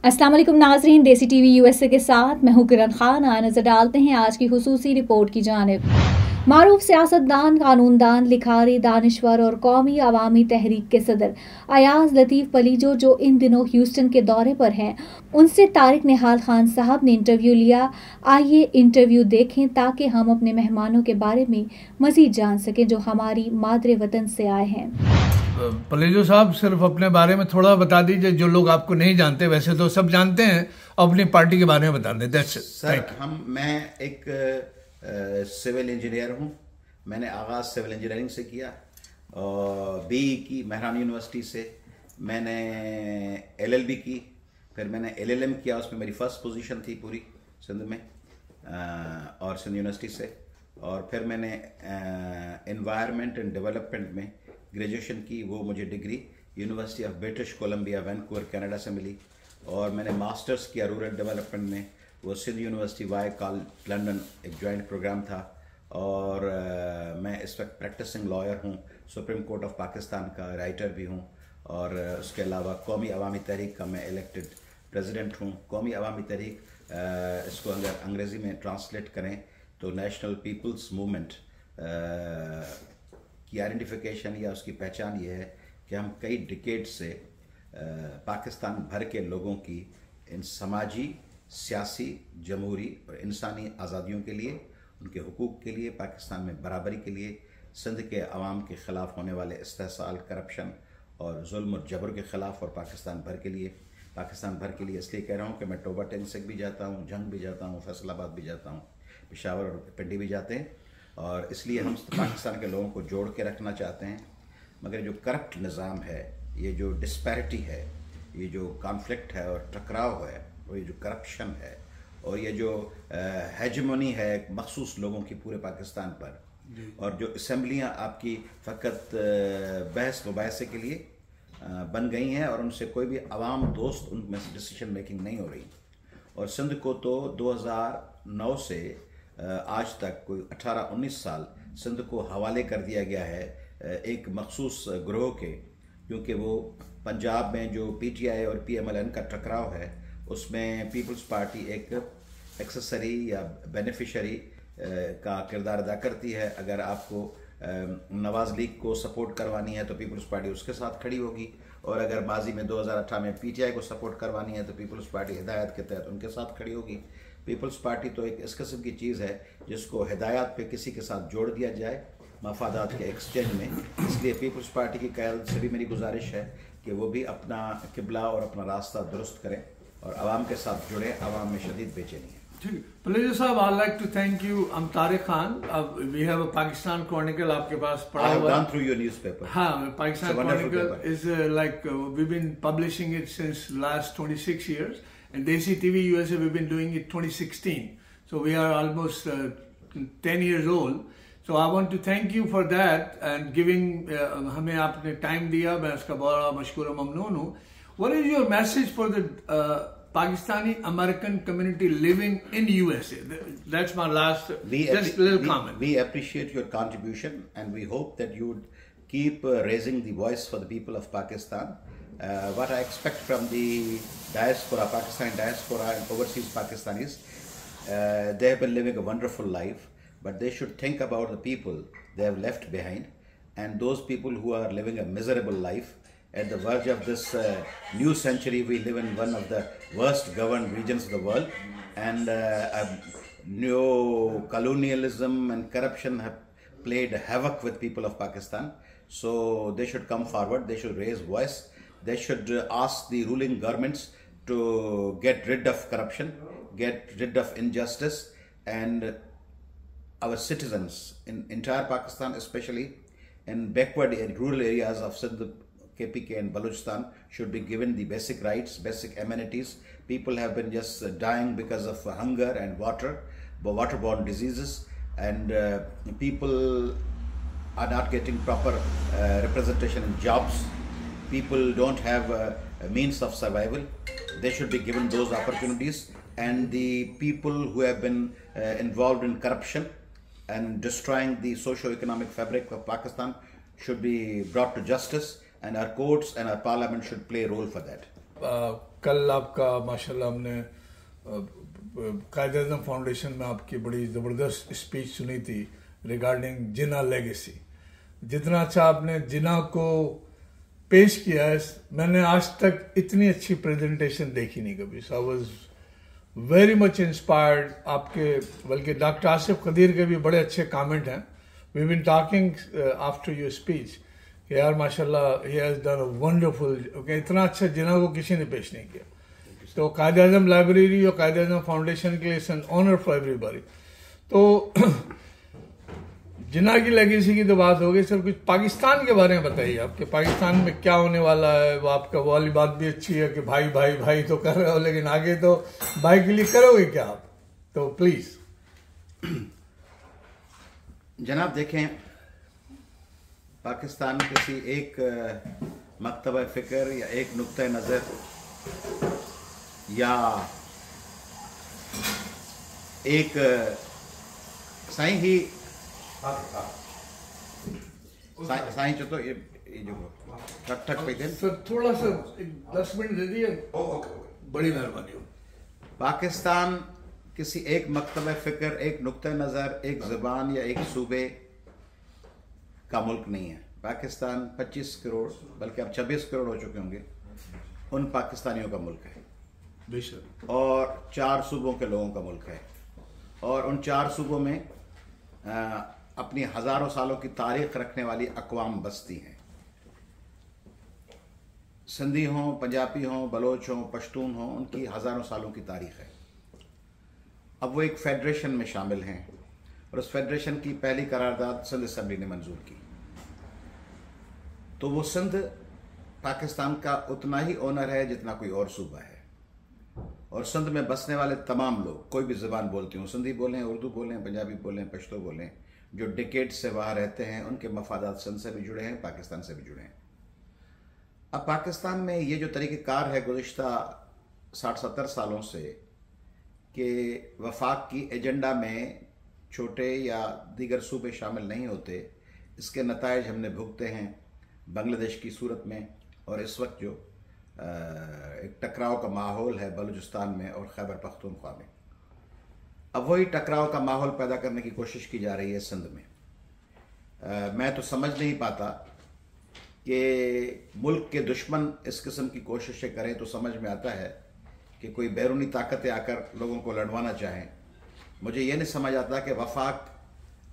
अस्सलाम वालेकुम नाजरीन, देसी टीवी यूएसए के साथ मैं हूं किरण खान। आए नजर डालते हैं आज की खुसूसी रिपोर्ट की जानिब। मारूफ सियासतदान, कानूनदान, लिखारी, दानिश्वर और कौमी अवामी तहरीक के सदर अयाज लतीफ़ पलीजो जो इन दिनों ह्यूस्टन के दौरे पर हैं, उनसे तारिक निहाल खान साहब ने इंटरव्यू लिया। आइए इंटरव्यू देखें ताकि हम अपने मेहमानों के बारे में मजीद जान सकें जो हमारी मादरे वतन से आए हैं। पलेजो साहब, सिर्फ अपने बारे में थोड़ा बता दीजिए, जो लोग आपको नहीं जानते, वैसे तो सब जानते हैं, अपनी पार्टी के बारे में बता दें। That's it. सर, मैं एक सिविल इंजीनियर हूँ। मैंने आगाज़ सिविल इंजीनियरिंग से किया और बीई की मेहरान यूनिवर्सिटी से। मैंने एलएलबी की, फिर मैंने एलएलएम किया, उसमें मेरी फर्स्ट पोजीशन थी पूरी सिंध में और सिंध यूनिवर्सिटी से। और फिर मैंने एनवायरनमेंट एंड डेवलपमेंट में ग्रेजुएशन की, वो मुझे degree university of British Columbia Vancouver Canada से मिली। और मैंने मास्टर्स किया रूरल डेवलपमेंट में, वो Sindh university Wye college London, एक जॉइंट प्रोग्राम था। और मैं इस वक्त प्रैक्टिसिंग लॉयर हूँ, सुप्रीम कोर्ट ऑफ पाकिस्तान का राइटर भी हूँ। और उसके अलावा कौमी अवामी तहरीक का मैं इलेक्टेड प्रेसिडेंट हूँ। कौमी अवामी तहरीक, इसको अगर अंग्रेज़ी में ट्रांसलेट करें तो नेशनल पीपल्स मूवमेंट की आइडेंटिफिकेशन या उसकी पहचान ये है कि हम कई डिकेड से पाकिस्तान भर के लोगों की इन समाजी, सियासी, जमहूरी और इंसानी आज़ादियों के लिए, उनके हुकूक के लिए, पाकिस्तान में बराबरी के लिए, सिंध के अवाम के ख़िलाफ़ होने वाले इस्तेहसाल, करप्शन और जुल्म और जबर के ख़िलाफ़, और पाकिस्तान भर के लिए इसलिए कह रहा हूँ कि मैं टोबा टेंसिक भी जाता हूँ, जंग भी जाता हूँ, फैसलाबाद भी जाता हूँ, पेशावर और पिंडी भी जाते हैं। और इसलिए हम पाकिस्तान के लोगों को जोड़ के रखना चाहते हैं। मगर जो करप्ट निज़ाम है, ये जो डिस्पैरिटी है, ये जो कॉन्फ्लिक्ट है और टकराव है, और ये जो करप्शन है, और ये जो हेजमोनी है मखसूस लोगों की पूरे पाकिस्तान पर, और जो असम्बलियाँ आपकी फ़कत बहस मुबाहसे के लिए बन गई हैं और उनसे कोई भी अवाम दोस्त उनमें से डिसीजन मेकिंग नहीं हो रही। और सिंध को तो 2009 से आज तक कोई 18-19 साल सिंध को हवाले कर दिया गया है एक मखसूस ग्रोह के, क्योंकि वो पंजाब में जो पीटीआई और पीएमएलएन का टकराव है, उसमें पीपल्स पार्टी एक एक्सेसरी या बेनिफिशरी का किरदार अदा करती है। अगर आपको नवाज लीग को सपोर्ट करवानी है तो पीपल्स पार्टी उसके साथ खड़ी होगी, और अगर माजी में 2018 में पीटीआई को सपोर्ट करवानी है तो पीपल्स पार्टी हिदायत के तहत उनके साथ खड़ी होगी। पीपल्स पार्टी तो एक इस किस्म की चीज़ है जिसको हिदायत पे किसी के साथ जोड़ दिया जाए मफादात के एक्सचेंज में। इसलिए पीपल्स पार्टी की क़यादत से भी मेरी गुजारिश है कि वो भी अपना किबला और अपना रास्ता दुरुस्त करें और आवाम के साथ जुड़ें। आवाम में शदीद बेचैनी है। ठीक, पलेजो साहब, I'd like to thank you. I'm Tariq Khan. We have a Pakistan Chronicle आपके पास पढ़ा हुआ। I have gone through your newspaper. हाँ, Pakistan Chronicle is we've been publishing it since last 26 years, and Desi TV USA we've been doing it 2016. So we are almost 10 years old. So I want to thank you for that and giving हमें आपने time दिया, मैं उसका बड़ा मशकूर और ममनून हूँ। What is your message for the Pakistani American community living in USA? That's my last just little comment. We appreciate your contribution and we hope that you would keep raising the voice for the people of Pakistan. What I expect from the diaspora, Pakistani diaspora and overseas Pakistanis, they have been living a wonderful life, but they should think about the people they have left behind, and those people who are living a miserable life. At the verge of this new century, we live in one of the worst governed regions of the world, and neo-colonialism and corruption have played havoc with people of Pakistan. So they should come forward, they should raise voice, they should ask the ruling governments to get rid of corruption, get rid of injustice, and our citizens in entire Pakistan, especially in backward and rural areas of Sindh, KPK and Balochistan, should be given the basic rights, basic amenities. People have been just dying because of hunger and waterborne diseases, and people are not getting proper representation in jobs. People don't have a means of survival. They should be given those opportunities, and the people who have been involved in corruption and destroying the socio-economic fabric of Pakistan should be brought to justice, and our courts and our parliament should play a role for that. कल आपका माशाल्लाह हमने Quaid-e-Azam foundation में आपकी बड़ी ज़बरदस्त speech सुनी थी रिगार्डिंग जिना लेगेसी। जितना अच्छा आपने जिना को पेश किया है, मैंने आज तक इतनी अच्छी प्रेजेंटेशन देखी नहीं कभी। So I was very much inspired आपके, बल्कि डॉक्टर आसिफ कदीर के भी बड़े अच्छे कमेंट हैं। We been talking after your speech कि यार माशाल्लाह ही हैज डन अ वंडरफुल, इतना अच्छा जिना को किसी ने पेश नहीं किया। तो कायद-ए-आज़म लाइब्रेरी और कायद-ए-आज़म फाउंडेशन के लिए it's an honour for everybody. तो जिना की लेगेसी की तो बात हो गई, सर कुछ पाकिस्तान के बारे में बताइए। आपके पाकिस्तान में क्या होने वाला है? वो आपका वाली बात भी अच्छी है कि भाई भाई भाई तो कर रहे हो, लेकिन आगे तो भाई के लिए करोगे क्या आप? तो प्लीज जनाब देखें, पाकिस्तान किसी एक मकतबा फ़िक्र या एक नुक्ता नज़र या एक साईं ही साईं चो तो ये जो ठक ठक पे थे सर, थोड़ा सा 10 मिनट दे दिए, बड़ी मेहरबानी हो। पाकिस्तान किसी एक मकतबा फ़िक्र, एक नुक्ता नज़र, एक ज़बान या एक सूबे का मुल्क नहीं है। पाकिस्तान 25 करोड़ बल्कि अब 26 करोड़ हो चुके होंगे उन पाकिस्तानियों का मुल्क है बेशक, और 4 सूबों के लोगों का मुल्क है। और उन 4 सूबों में अपनी हज़ारों सालों की तारीख रखने वाली अक़वाम बसती हैं। सिंधी हों, पंजाबी हों, बलोच हों, पश्तून हों, उनकी हज़ारों सालों की तारीख है। अब वो एक फेडरेशन में शामिल हैं और उस फेडरेशन की पहली करारदाद सिंध असम्बली ने मंजूर की। तो वो सिंध पाकिस्तान का उतना ही ओनर है जितना कोई और सूबा है। और सिंध में बसने वाले तमाम लोग, कोई भी ज़बान बोलते हों, सिंधी बोलें, उर्दू बोलें, पंजाबी बोलें, पश्तो बोलें, जो डिकेड से वहाँ रहते हैं, उनके मफादात सिंध से भी जुड़े हैं, पाकिस्तान से भी जुड़े हैं। अब पाकिस्तान में ये जो तरीक़ेकार है गुज़िश्ता 60-70 सालों से कि वफाक की एजेंडा में छोटे या दीगर सूबे शामिल नहीं होते, इसके नताइज हमने भुगते हैं बांग्लादेश की सूरत में। और इस वक्त जो एक टकराव का माहौल है बलूचिस्तान में और खैबर पख्तूनख्वा में, अब वही टकराव का माहौल पैदा करने की कोशिश की जा रही है सिंध में। मैं तो समझ नहीं पाता कि मुल्क के दुश्मन इस किस्म की कोशिशें करें तो समझ में आता है कि कोई बैरूनी ताकतें आकर लोगों को लड़वाना चाहें। मुझे ये नहीं समझ आता कि वफाक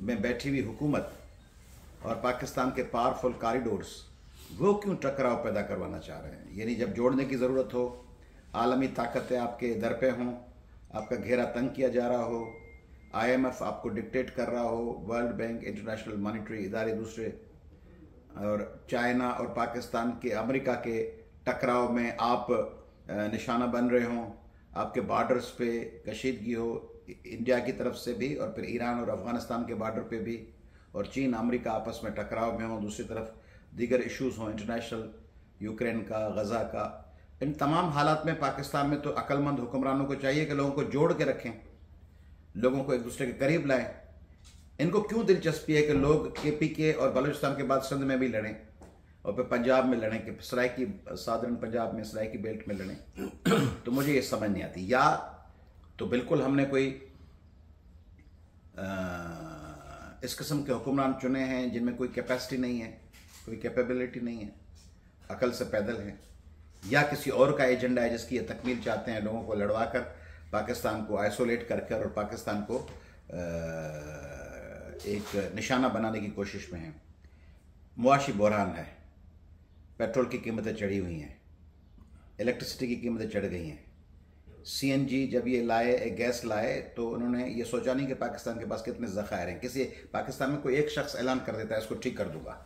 में बैठी हुई हुकूमत और पाकिस्तान के पावरफुल कॉरिडोर्स वो क्यों टकराव पैदा करवाना चाह रहे हैं। यानी जब जोड़ने की ज़रूरत हो, आलमी ताकतें आपके दर पे हों, आपका घेरा तंग किया जा रहा हो, IMF आपको डिक्टेट कर रहा हो, वर्ल्ड बैंक, इंटरनेशनल मॉनिटरी इदारे दूसरे, और चाइना और पाकिस्तान के, अमेरिका के टकराव में आप निशाना बन रहे हों, आपके बॉर्डर्स पे कशीदगी हो, इंडिया की तरफ से भी और फिर ईरान और अफ़गानिस्तान के बॉर्डर पे भी, और चीन अमेरिका आपस में टकराव में हो, दूसरी तरफ दीगर इश्यूज़ हों इंटरनेशनल, यूक्रेन का, गज़ा का। इन तमाम हालात में पाकिस्तान में तो अक्लमंद हुक्मरानों को चाहिए कि लोगों को जोड़ के रखें, लोगों को एक दूसरे के करीब लाएं। इनको क्यों दिलचस्पी है कि लोग KPK और बलूचिस्तान के बाद सिंध में भी लड़ें और फिर पंजाब में लड़ें, कि सराइकी सादरन पंजाब में, सराइकी बेल्ट में लड़ें? तो मुझे ये समझ नहीं आती। या तो बिल्कुल हमने कोई इस किस्म के हुक्मरान चुने हैं जिनमें कोई कैपेसिटी नहीं है, कोई कैपेबिलिटी नहीं है, अकल से पैदल है, या किसी और का एजेंडा है जिसकी ये तकमील चाहते हैं, लोगों को लड़वा कर पाकिस्तान को आइसोलेट कर और पाकिस्तान को एक निशाना बनाने की कोशिश में हैं। मुआशी बहरान है, पेट्रोल की कीमतें चढ़ी हुई हैं, इलेक्ट्रिसिटी की कीमतें चढ़ गई हैं। CNG जब ये लाए, एक गैस लाए, तो उन्होंने ये सोचा नहीं कि पाकिस्तान के पास कितने ज़खायर हैं। किसी पाकिस्तान में कोई एक शख्स ऐलान कर देता है इसको ठीक कर दूंगा,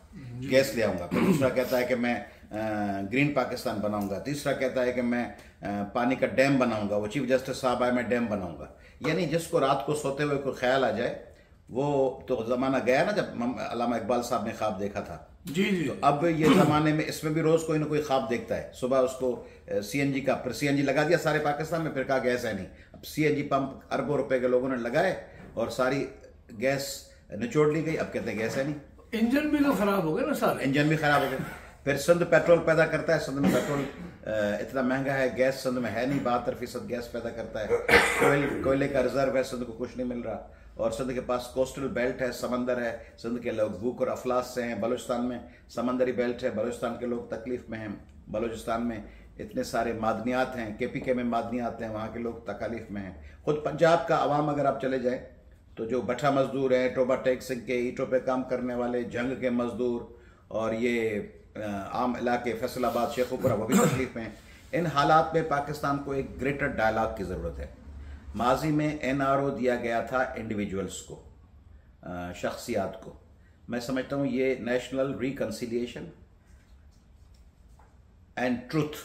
गैस ले आऊँगा, फिर दूसरा कहता है कि मैं ग्रीन पाकिस्तान बनाऊंगा, तीसरा कहता है कि मैं पानी का डैम बनाऊंगा, वो चीफ जस्टिस साहब आए मैं डैम बनाऊंगा। यानी जिसको रात को सोते हुए कोई ख्याल आ जाए, वो तो ज़माना गया ना जब अल्लामा इकबाल साहब ने ख्वाब देखा था। जी जी। तो अब ये ज़माने में इसमें भी रोज़ कोई ना कोई ख्वाब देखता है। सुबह उसको CNG का, फिर CNG लगा दिया सारे पाकिस्तान में, फिर कहा गैस है नहीं। अब CNG पंप अरबों रुपए के लोगों ने लगाए और सारी गैस निचोड़ ली गई, अब कहते हैं गैस है नहीं। इंजन भी तो खराब हो गए ना सारे, इंजन भी खराब हो गए। फिर सिंध पेट्रोल पैदा करता है, सिंध में पेट्रोल इतना महंगा है, गैस सिंध में है नहीं, 72% गैस पैदा करता है, कोयले का रिजर्व है, सिंध को कुछ नहीं मिल रहा। और सिंध के पास कोस्टल बेल्ट है, समंदर है, सिंध के लोग भूख और अफलास से हैं। बलूचिस्तान में समंदरी बेल्ट है, बलूचिस्तान के लोग तकलीफ में हैं। बलूचिस्तान में इतने सारे मादनियात हैं, KPK में मादनियात हैं, वहाँ के लोग तकलीफ में हैं। खुद पंजाब का अवाम अगर आप चले जाएं तो जो भट्ठा मजदूर हैं, टोबा टेक सिंह के ईंटों पे काम करने वाले, जंग के मजदूर और ये आम इलाके फैसलाबाद, शेखुपुरा, वो भी तकलीफ में हैं। इन हालात में पाकिस्तान को एक ग्रेटर डायलॉग की ज़रूरत है। माजी में NRO दिया गया था इंडिविजुअल्स को, शख्सियात को। मैं समझता हूँ ये नेशनल रिकन्सिलिएशन एंड ट्रुथ,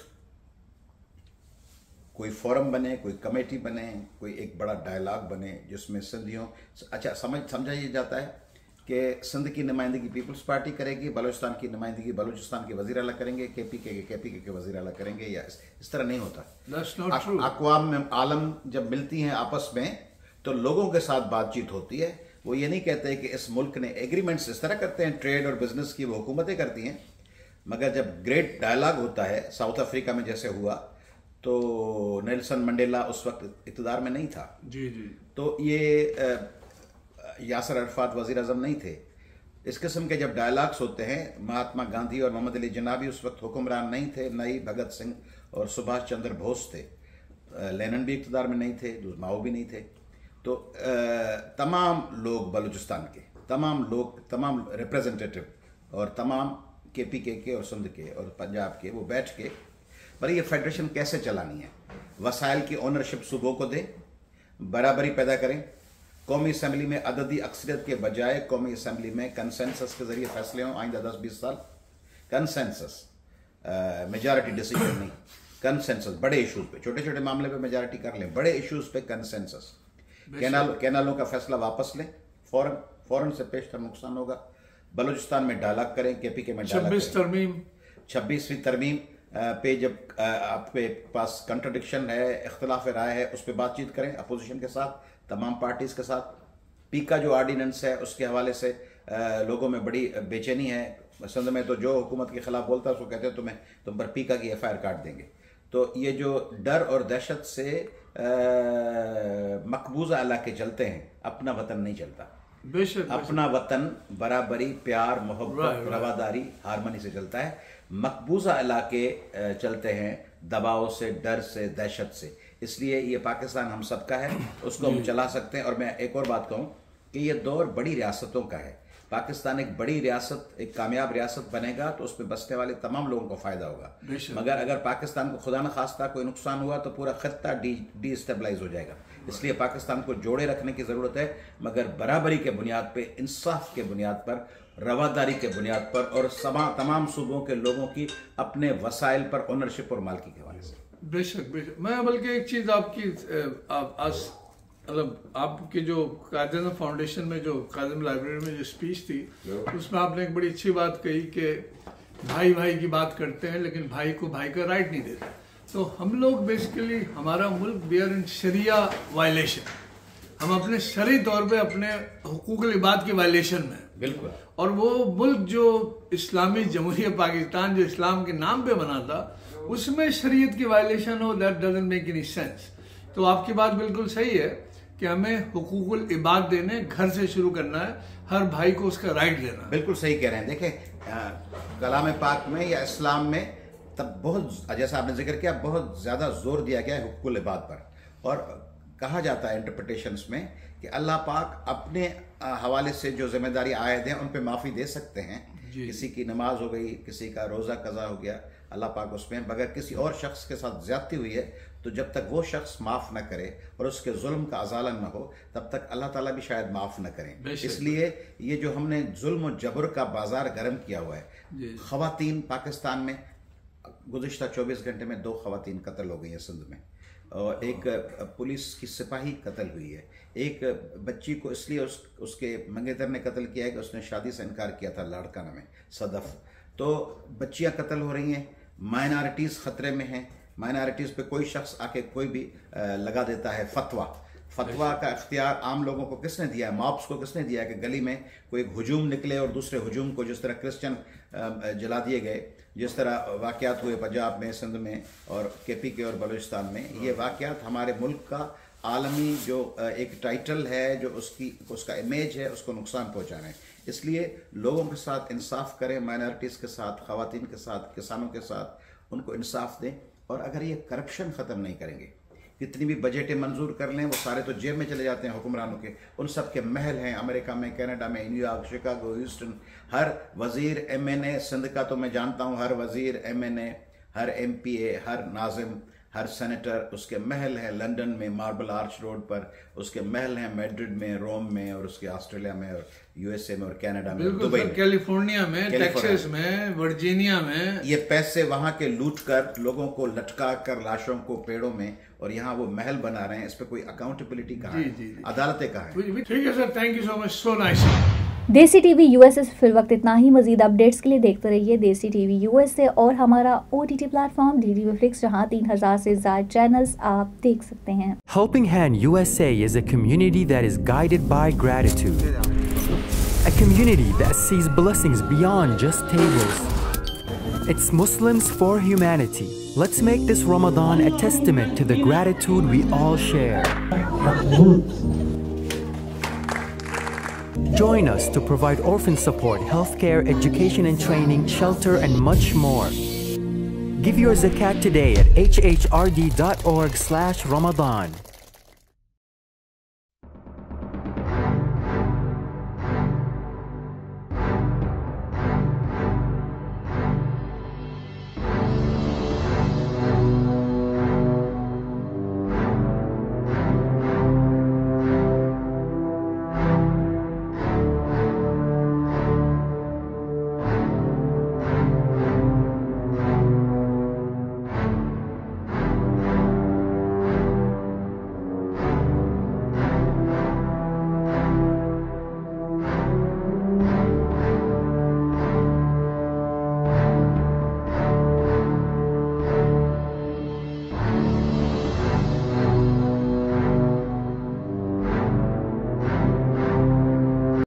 कोई फोरम बने, कोई कमेटी बने, कोई एक बड़ा डायलॉग बने जिसमें सिंधियों, अच्छा समझा ये जाता है कि सिंध की नुमाइंदगी पीपल्स पार्टी करेगी, बलूचिस्तान की नुमाइंदगी बलूचिस्तान के वज़ीर आला करेंगे, KPK के वज़ीर आला करेंगे, या इस तरह नहीं होता। अक़वाम में आलम जब मिलती हैं आपस में तो लोगों के साथ बातचीत होती है। वो ये नहीं कहते कि इस मुल्क ने एग्रीमेंट्स इस तरह करते हैं, ट्रेड और बिजनेस की वो हुकूमतें करती हैं, मगर जब ग्रेट डायलॉग होता है, साउथ अफ्रीका में जैसे हुआ, तो नेल्सन मंडेला उस वक्त इक़्तिदार में नहीं था जी, तो ये यासर अरफात वज़ीर आज़म नहीं थे। इस किस्म के जब डायलॉग्स होते हैं, महात्मा गांधी और मोहम्मद अली जिन्ना भी उस वक्त हुक्मरान नहीं थे, नई भगत सिंह और सुभाष चंद्र बोस थे, लेनिन भी इक़्तिदार में नहीं थे, माओ भी नहीं थे। तो तमाम लोग बलूचिस्तान के, तमाम रिप्रेजेंटेटिव और तमाम KPK के और सिंध के और पंजाब के, वो बैठ के पर ये फेडरेशन कैसे चलानी है, वसाइल की ओनरशिप सूबों को दें, बराबरी पैदा करें, कौमी असम्बली में अददी अक्सरियत के बजाय कौमी असम्बली में कंसेंसस के जरिए फैसले हों आइंदा 10-20 साल। कंसेंसस, मेजॉरिटी डिसीजन नहीं, कंसेंसस। बड़े इश्यूज पे, छोटे छोटे मामले पे मेजॉरिटी कर लें, बड़े इश्यूज पे कंसेंसस। कैनालों का फैसला वापस लें, फौरन से पेशतर नुकसान होगा। बलूचिस्तान में डायलॉग करें, KPK में डायलॉग करें। 26वीं तरमीम पे जब आपके पास कंट्रडिक्शन है, इख्तिलाफ राय है, उस पर बातचीत करें अपोजिशन के साथ, तमाम पार्टीज के साथ। पीका जो ऑर्डिनेंस है उसके हवाले से लोगों में बड़ी बेचैनी है। सिंध में तो जो हुकूमत के खिलाफ बोलता है उसको कहते हैं तुम पर पीका की FIR काट देंगे। तो ये जो डर और दहशत से मकबूजा इलाके चलते हैं, अपना वतन नहीं चलता। बेशक अपना वतन बराबरी, प्यार, मोहब्बत, रवादारी, हारमोनी से चलता है। मकबूजा इलाके चलते हैं दबाव से, डर से, दहशत से। इसलिए ये पाकिस्तान हम सबका है, उसको हम चला सकते हैं। और मैं एक और बात कहूँ कि ये दौर बड़ी रियासतों का है। पाकिस्तान एक बड़ी रियासत, एक कामयाब रियासत बनेगा तो उसमें बसने वाले तमाम लोगों को फायदा होगा। मगर अगर पाकिस्तान को खुदा न खास्ता कोई नुकसान हुआ तो पूरा खत्ता डिस्टेबलाइज हो जाएगा। इसलिए पाकिस्तान को जोड़े रखने की जरूरत है, मगर बराबरी के बुनियाद पे, इंसाफ के बुनियाद पर, रवादारी के बुनियाद पर, और तमाम सूबों के लोगों की अपने वसाइल पर ओनरशिप और मालकी के हवाले से। बेशक। मैं बल्कि एक चीज आपकी मतलब आपकी जो कायद फाउंडेशन में, जो कायद लाइब्रेरी में जो स्पीच थी, उसमें आपने एक बड़ी अच्छी बात कही कि भाई की बात करते हैं लेकिन भाई को भाई का राइट नहीं देते। तो हम लोग बेसिकली, हमारा मुल्क we are in sharia violation, हम अपने शरई तौर पे अपने हुकूक इबाद की वायलेशन में। बिल्कुल। और वो मुल्क जो इस्लामी जमहूरियत पाकिस्तान जो इस्लाम के नाम पे बना था, उसमें शरीयत की वायलेशन हो, that doesn't make any sense. तो आपकी बात बिल्कुल सही है कि हमें हुकूकुल इबाद देने घर से शुरू करना है, हर भाई को उसका राइट देना। बिल्कुल सही कह रहे हैं। देखें कलाम पाक में या इस्लाम में तब बहुत, जैसा आपने जिक्र किया, बहुत ज्यादा जोर दिया गया है हुकूकुल इबाद पर। और कहा जाता है इंटरप्रिटेशंस में कि अल्लाह पाक अपने हवाले से जो जिम्मेदारी आयद हैं उन पे माफी दे सकते हैं। किसी की नमाज हो गई, किसी का रोजा कज़ा हो गया, अल्लाह पाक उसमें, मगर किसी और शख्स के साथ ज्यादती हुई है तो जब तक वो शख्स माफ न करे और उसके जुल्म का अजाला न हो, तब तक अल्लाह ताला भी शायद माफ न करें। इसलिए ये जो हमने जुल्म और जबर का बाजार गर्म किया हुआ है, खवातीन पाकिस्तान में गुज़िश्ता 24 घंटे में 2 खवातीन कत्ल हो गई है सिंध में, और एक पुलिस की सिपाही कत्ल हुई है। एक बच्ची को इसलिए उसके मंगेतर ने कत्ल किया है कि उसने शादी से इनकार किया था लाड़काना में, सदफ। तो बच्चियां कत्ल हो रही हैं, माइनॉरिटीज़ ख़तरे में हैं। माइनॉरिटीज़ पे कोई शख्स आके कोई भी लगा देता है फतवा का इख्तियार आम लोगों को किसने दिया है? मॉब्स को किसने दिया है कि गली में कोई हुजूम निकले और दूसरे हुजूम को, जिस तरह क्रिश्चियन जला दिए गए, जिस तरह वाक़यात हुए पंजाब में, सिंध में और KPK और बलूचिस्तान में, ये वाक़यात हमारे मुल्क का आलमी जो एक टाइटल है, जो उसका इमेज है, उसको नुकसान पहुँचा रहे हैं। इसलिए लोगों के साथ इंसाफ करें, माइनॉरिटीज़ के साथ, ख़वातीन के साथ, किसानों के साथ, उनको इंसाफ दें। और अगर ये करप्शन ख़त्म नहीं करेंगे, कितनी भी बजटें मंजूर कर लें, वो सारे तो जेब में चले जाते हैं हुक्मरानों के। उन सब के महल हैं अमेरिका में, कनाडा में, न्यूयॉर्क, शिकागो, ह्यूस्टन। हर वज़ीर MNA, सिंध का तो मैं जानता हूँ, हर वज़ीर MNA, हर MPA, हर नाज़िम, हर सेनेटर, उसके महल हैं लंदन में, मार्बल आर्च रोड पर, उसके महल हैं मैड्रिड में, रोम में, और उसके ऑस्ट्रेलिया में और USA में और कनाडा में, दुबई में, कैलिफोर्निया में, टेक्सास में, वर्जीनिया में। ये पैसे वहां के लूट कर लोगों को लटका कर लाशों को पेड़ों में, और यहाँ वो महल बना रहे हैं। इस पे कोई अकाउंटेबिलिटी कहाँ है? अदालतें कहाँ हैं? ठीक है sir, thank you so much, so nice. देसी टीवी USA से फिर वक्त इतना ही। मजीद अपडेट्स के लिए देखते रहिए देसी टीवी USA और हमारा OTT प्लेटफॉर्म DTV Flix, जहां 3000 से ज्यादा चैनल्स आप देख सकते हैं। Helping Hand USA is a community that is guided by gratitude. A community that sees blessings beyond just tables. It's Muslims for humanity. Let's make this Ramadan a testament to the gratitude we all share. Join us to provide orphan support, healthcare, education and training, shelter, and much more. Give your zakat today at hhrd.org/Ramadan.